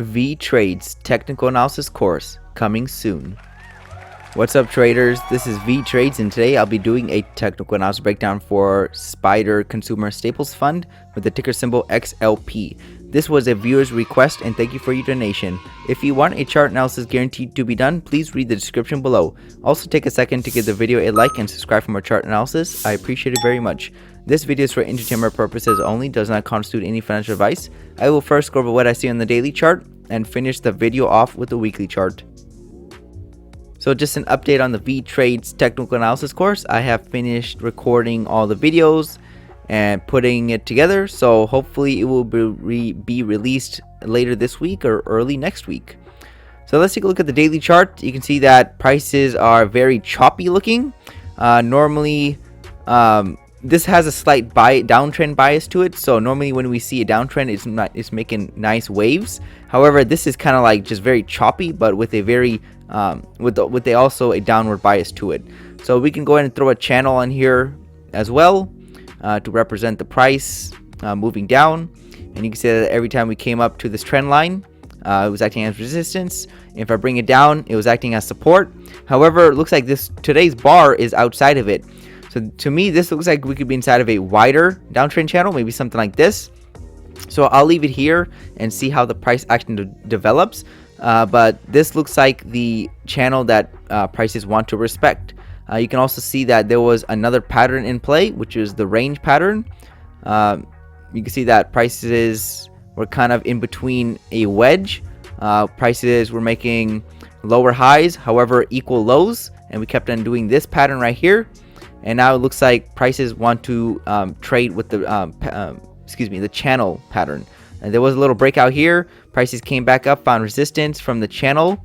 Vee Trades technical analysis course coming soon. What's up, traders? This is Vee Trades, and today I'll be doing a technical analysis breakdown for SPDR Consumer Staples Fund with the ticker symbol XLP. This was a viewer's request, and thank you for your donation. If you want a chart analysis guaranteed to be done, please read the description below. Also, take a second to give the video a like and subscribe for more chart analysis. I appreciate it very much. This video is for entertainment purposes only, does not constitute any financial advice. I will first go over what I see on the daily chart and finish the video off with the weekly chart. So just an update on the Vee Trades technical analysis course. I have finished recording all the videos and putting it together, so hopefully it will be released later this week or early next week. So let's take a look at the daily chart. You can see that prices are very choppy looking. Normally this has a slight downtrend bias to it, so normally when we see a downtrend, it's making nice waves. However, this is kind of like just very choppy, but with a very also a downward bias to it. So we can go ahead and throw a channel on here as well to represent the price moving down, and you can see that every time we came up to this trend line, it was acting as resistance. If I bring it down, it was acting as support. However, it looks like today's bar is outside of it. So to me, this looks like we could be inside of a wider downtrend channel, maybe something like this. So I'll leave it here and see how the price action develops. But this looks like the channel that prices want to respect. You can also see that there was another pattern in play, which is the range pattern. You can see that prices were kind of in between a wedge. Prices were making lower highs, however equal lows, and we kept on doing this pattern right here. And now it looks like prices want to trade with the channel pattern. And there was a little breakout here. Prices came back up, found resistance from the channel,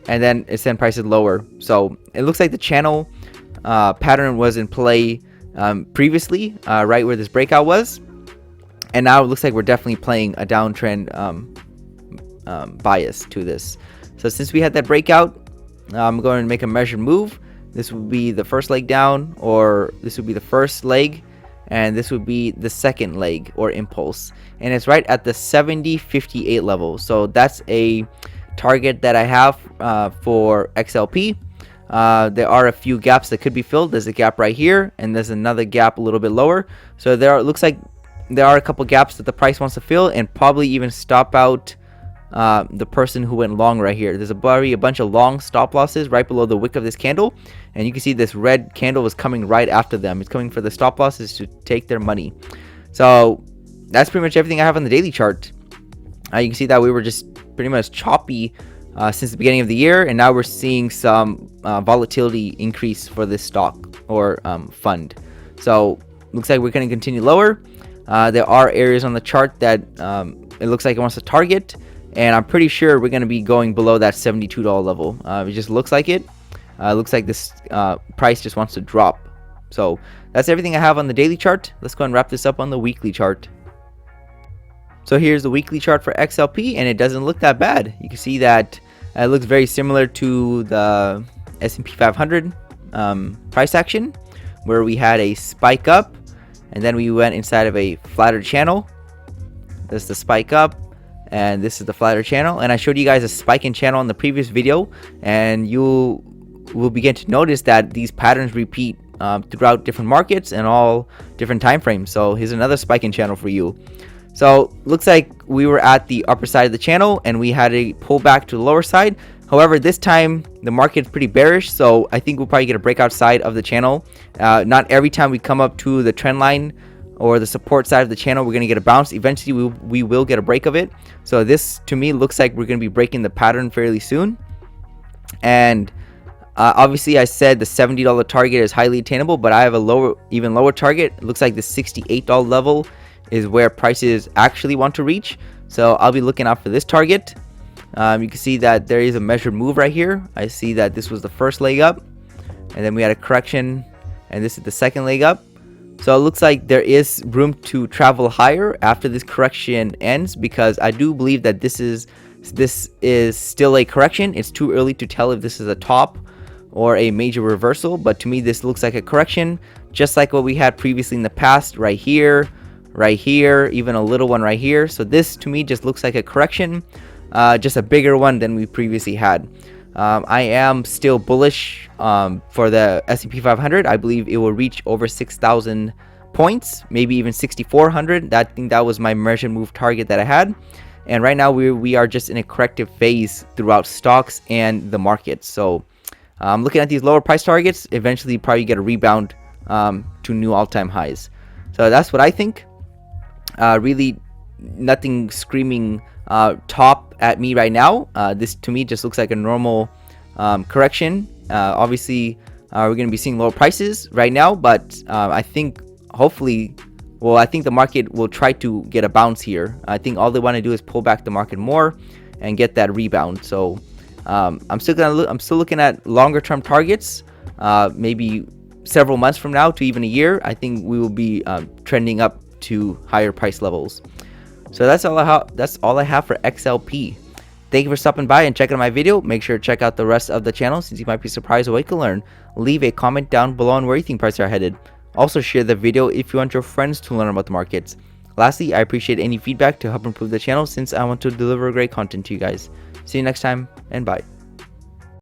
and then it sent prices lower. So it looks like the channel pattern was in play previously, right where this breakout was. And now it looks like we're definitely playing a downtrend bias to this. So since we had that breakout, I'm going to make a measured move. This would be the first leg down, or this would be the first leg, and this would be the second leg or impulse, and it's right at the 70.58 level. So that's a target that I have for XLP. There are a few gaps that could be filled. There's a gap right here, and there's another gap a little bit lower. So it looks like there are a couple gaps that the price wants to fill, and probably even stop out the person who went long right here. There's a bunch of long stop losses right below the wick of this candle, and you can see this red candle was coming right after them. It's coming for the stop losses to take their money. So that's pretty much everything I have on the daily chart. You can see that we were just pretty much choppy since the beginning of the year, and now we're seeing some volatility increase for this stock or fund. So looks like we're going to continue lower. There are areas on the chart that it looks like it wants to target, and I'm pretty sure we're going to be going below that $72 level. It just looks like it. Looks like this price just wants to drop. So that's everything I have on the daily chart. Let's go and wrap this up on the weekly chart. So here's the weekly chart for XLP, and it doesn't look that bad. You can see that it looks very similar to the S&P 500 price action, where we had a spike up, and then we went inside of a flatter channel. That's the spike up, and this is the flatter channel. And I showed you guys a spike in channel in the previous video, and you will begin to notice that these patterns repeat throughout different markets and all different time frames. So here's another spike in channel for you. So looks like we were at the upper side of the channel, and we had a pull back to the lower side. However, this time the market's pretty bearish, so I think we'll probably get a breakout side of the channel. Not every time we come up to the trend line or the support side of the channel, we're going to get a bounce. Eventually we will get a break of it. So this to me looks like we're going to be breaking the pattern fairly soon. And obviously I said the $70 target is highly attainable, but I have a even lower target. It looks like the $68 level is where prices actually want to reach. So I'll be looking out for this target. You can see that there is a measured move right here. I see that this was the first leg up, and then we had a correction, and this is the second leg up. So it looks like there is room to travel higher after this correction ends, because I do believe that this is still a correction. It's too early to tell if this is a top or a major reversal, but to me this looks like a correction, just like what we had previously in the past right here, right here, even a little one right here. So this to me just looks like a correction, just a bigger one than we previously had. I am still bullish for the S&P 500. I believe it will reach over 6,000 points, maybe even 6,400. I think that was my measure move target that I had. And right now we are just in a corrective phase throughout stocks and the market. So looking at these lower price targets, eventually probably get a rebound to new all-time highs. So that's what I think. Really nothing screaming top at me right now. This to me just looks like a normal correction. Obviously we're going to be seeing lower prices right now, but I think hopefully, well, I think the market will try to get a bounce here. I think all they want to do is pull back the market more and get that rebound. So I'm still looking at longer term targets, maybe several months from now to even a year. I think we will be trending up to higher price levels. So that's all I have for XLP. Thank you for stopping by and checking out my video. Make sure to check out the rest of the channel since you might be surprised what you can learn. Leave a comment down below on where you think prices are headed. Also share the video if you want your friends to learn about the markets. Lastly, I appreciate any feedback to help improve the channel since I want to deliver great content to you guys. See you next time and bye.